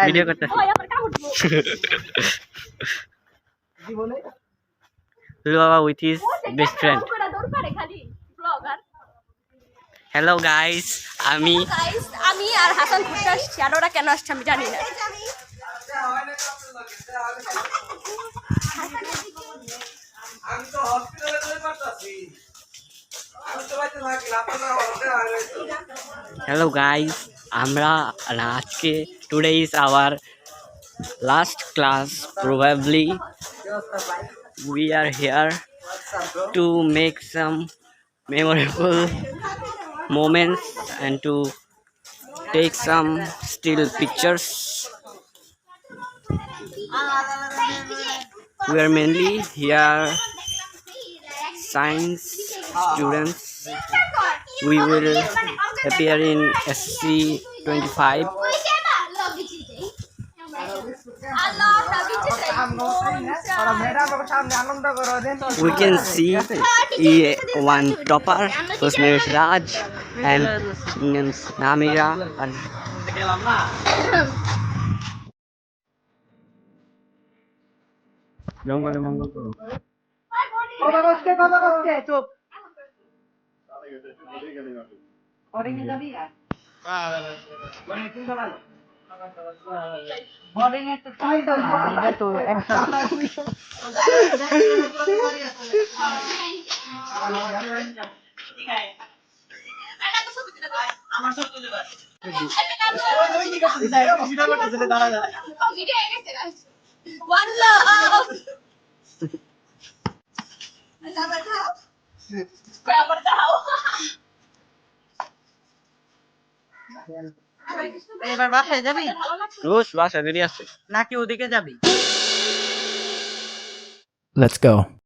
Video করতে দুলু বাবা with his best friend. Hello guys, আমি আর হাসান ঘুরতে আসছি, আর ওরা কেন আসছে আমি জানি না। হ্যালো গাইস, আমরা আজকে today is our last class. Probably we are here to make some memorable moments and to take some still pictures. We are mainly here science students. We will appear in SC 25. We can see one topper whose name is Raj and name's Namira. And এবার বাসায় যাবি Rose, বাসা দেরি আছে নাকি ওদিকে যাবি? Let's go.